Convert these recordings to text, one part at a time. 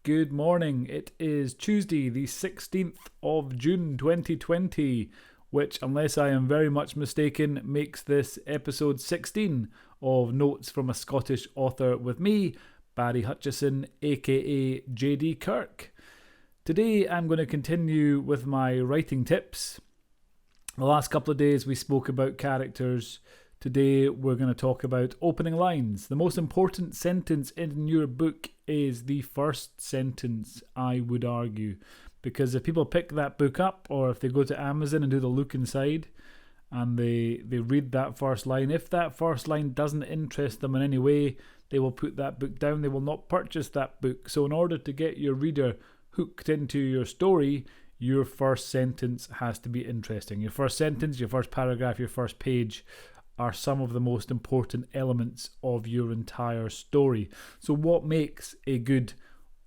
Good morning. It is Tuesday, the 16th of June 2020, which, unless I am very much mistaken, makes this episode 16 of Notes from a Scottish Author with me, Barry Hutchison, aka JD Kirk. Today I'm going to continue with my writing tips. The last couple of days we spoke about characters. Today we're going to talk about opening lines. The most important sentence in your book is the first sentence, I would argue. Because if people pick that book up, or if they go to Amazon and do the look inside, and they read that first line, if that first line doesn't interest them in any way, they will put that book down. They will not purchase that book. So in order to get your reader hooked into your story, your first sentence has to be interesting. Your first sentence, your first paragraph, your first page are some of the most important elements of your entire story. So what makes a good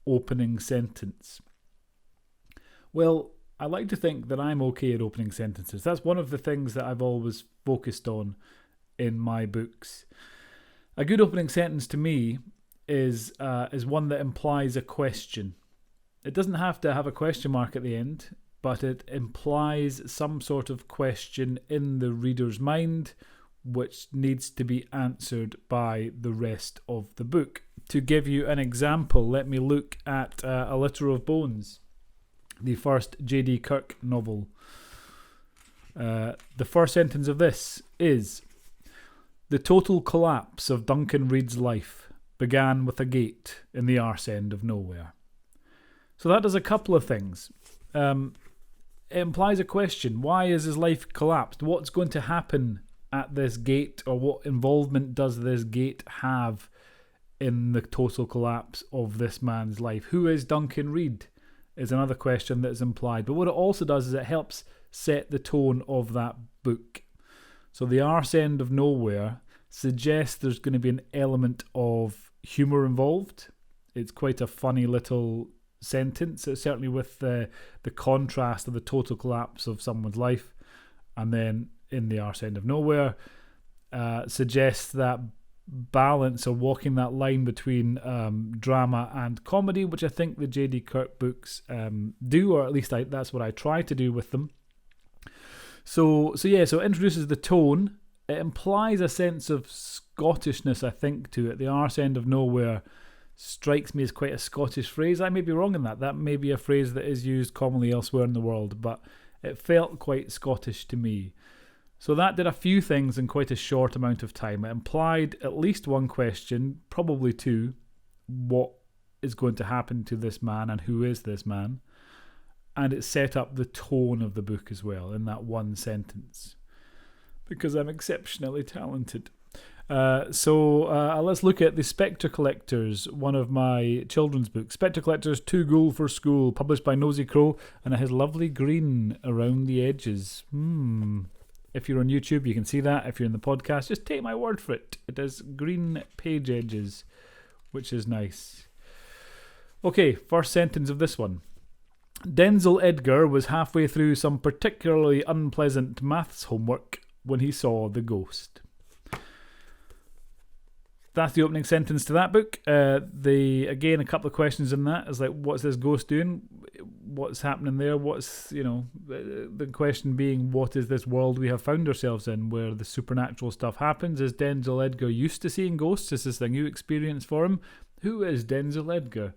opening sentence? Well, I like to think that I'm okay at opening sentences. That's one of the things that I've always focused on in my books. A good opening sentence to me is one that implies a question. It doesn't have to have a question mark at the end, but it implies some sort of question in the reader's mind, which needs to be answered by the rest of the book. To give you an example, let me look at A Litter of Bones, the first J.D. Kirk novel. The first sentence of this is, "The total collapse of Duncan Reid's life began with a gate in the arse end of nowhere." So that does a couple of things. It implies a question. Why is his life collapsed? What's going to happen at this gate, or what involvement does this gate have in the total collapse of this man's life? Who is Duncan Reid is another question that is implied. But what it also does is it helps set the tone of that book. So the arse end of nowhere suggests there's going to be an element of humour involved. It's quite a funny little sentence, certainly with the contrast of the total collapse of someone's life, and then in the arse end of nowhere, suggests that balance, or walking that line between drama and comedy, which I think the J.D. Kirk books do, or at least that's what I try to do with them. So it introduces the tone. It implies a sense of Scottishness, I think, to it. The arse end of nowhere strikes me as quite a Scottish phrase. I may be wrong in that. That may be a phrase that is used commonly elsewhere in the world, but it felt quite Scottish to me. So that did a few things in quite a short amount of time. It implied at least one question, probably two. What is going to happen to this man, and who is this man? And it set up the tone of the book as well in that one sentence, because I'm exceptionally talented. So let's look at The Spectre Collectors, one of my children's books. Spectre Collectors, Too Ghoul for School, published by Nosy Crow, and it has lovely green around the edges. If you're on YouTube, you can see that. If you're in the podcast, just take my word for it. It has green page edges, which is nice. Okay, first sentence of this one. Denzel Edgar was halfway through some particularly unpleasant maths homework when he saw the ghost. That's the opening sentence to that book. Again, a couple of questions in that is like, what's this ghost doing? What's happening there? The question being, what is this world we have found ourselves in, where the supernatural stuff happens? Is Denzel Edgar used to seeing ghosts? Is this a new experience for him? Who is Denzel Edgar?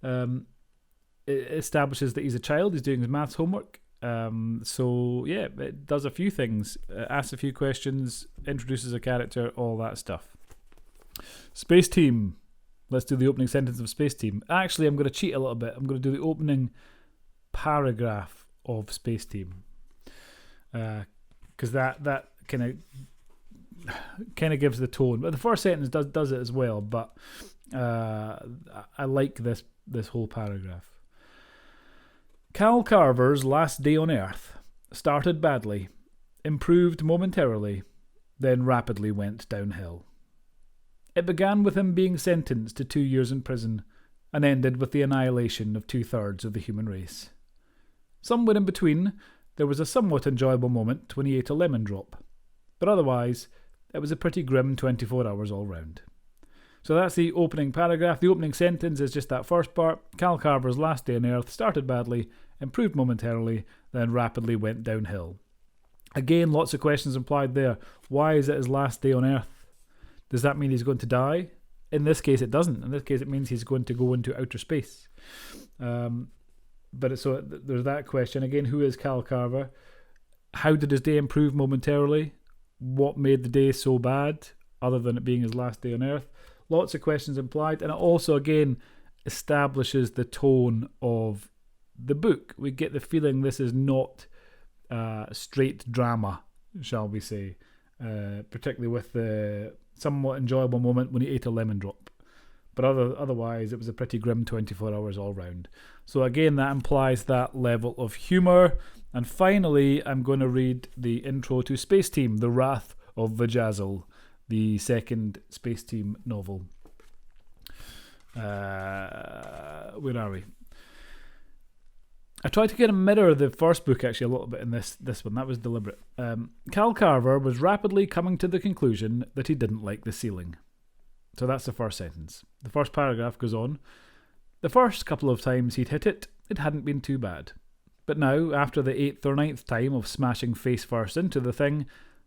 It establishes that he's a child. He's doing his maths homework. It does a few things. Asks a few questions, introduces a character, all that stuff. Space Team. Let's do the opening sentence of Space Team. Actually, I'm going to cheat a little bit. I'm going to do the opening paragraph of Space Team, because that kind of gives the tone. But the first sentence does it as well. But I like this whole paragraph. Cal Carver's last day on Earth started badly, improved momentarily, then rapidly went downhill. It began with him being sentenced to 2 years in prison, and ended with the annihilation of 2/3 of the human race. Somewhere in between, there was a somewhat enjoyable moment when he ate a lemon drop, but otherwise, it was a pretty grim 24 hours all round. So that's the opening paragraph. The opening sentence is just that first part. Cal Carver's last day on Earth started badly, improved momentarily, then rapidly went downhill. Again, lots of questions implied there. Why is it his last day on Earth? Does that mean he's going to die? In this case, it doesn't. In this case, it means he's going to go into outer space. There's that question. Again, who is Cal Carver? How did his day improve momentarily? What made the day so bad, other than it being his last day on Earth? Lots of questions implied, and it also, again, establishes the tone of the book. We get the feeling this is not straight drama, shall we say, particularly with the somewhat enjoyable moment when he ate a lemon drop. But otherwise, it was a pretty grim 24 hours all round. So again, that implies that level of humour. And finally, I'm going to read the intro to Space Team, The Wrath of Vajazzle, the second Space Team novel. Where are we? I tried to get a mirror of the first book actually a little bit in this one. That was deliberate. Cal Carver was rapidly coming to the conclusion that he didn't like the ceiling. So that's the first sentence. The first paragraph goes on. The first couple of times he'd hit it, it hadn't been too bad. But now, after the 8th or 9th time of smashing face first into the thing,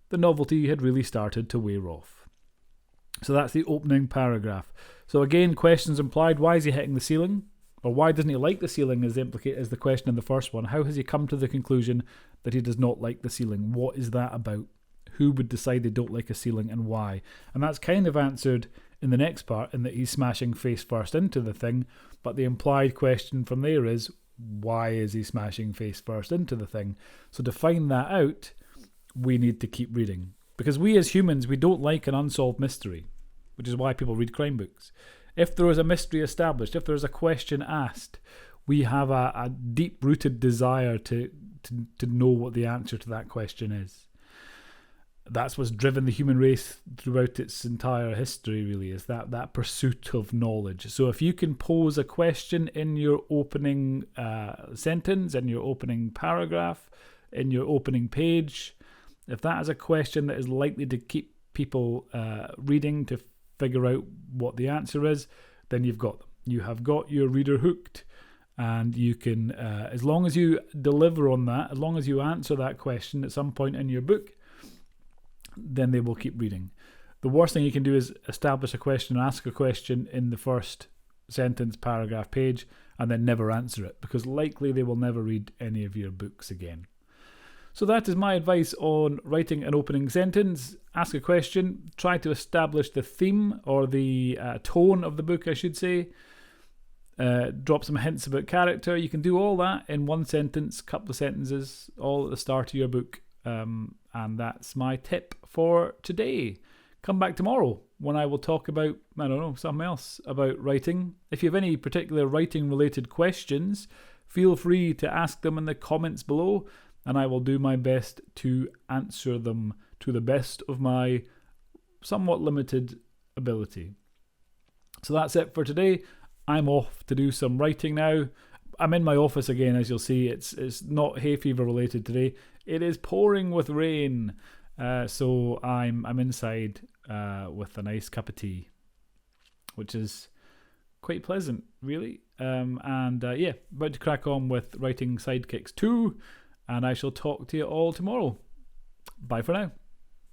the novelty had really started to wear off. So that's the opening paragraph. So again, questions implied. Why is he hitting the ceiling? Or why doesn't he like the ceiling is the question in the first one. How has he come to the conclusion that he does not like the ceiling? What is that about? Who would decide they don't like a ceiling and why? And that's kind of answered in the next part, in that he's smashing face first into the thing. But the implied question from there is, why is he smashing face first into the thing? So to find that out, we need to keep reading. Because we as humans, we don't like an unsolved mystery, which is why people read crime books. If there is a mystery established, if there is a question asked, we have a deep-rooted desire to know what the answer to that question is. That's what's driven the human race throughout its entire history, really, is that pursuit of knowledge. So if you can pose a question in your opening sentence, in your opening paragraph, in your opening page, if that is a question that is likely to keep people reading to figure out what the answer is, then you've got them. You have got your reader hooked, and you can, as long as you deliver on that, as long as you answer that question at some point in your book, then they will keep reading. The worst thing you can do is establish a question, ask a question in the first sentence, paragraph, page, and then never answer it, because likely they will never read any of your books again. So that is my advice on writing an opening sentence. Ask a question, try to establish the theme or the tone of the book, I should say. Drop some hints about character. You can do all that in one sentence, couple of sentences, all at the start of your book. And that's my tip for today. Come back tomorrow when I will talk about, something else about writing. If you have any particular writing related questions, feel free to ask them in the comments below, and I will do my best to answer them to the best of my somewhat limited ability. So that's it for today. I'm off to do some writing now. I'm in my office again, as you'll see. It's not hay fever related today. It is pouring with rain, so I'm inside with a nice cup of tea, which is quite pleasant, really. About to crack on with writing Sidekicks 2, and I shall talk to you all tomorrow. Bye for now.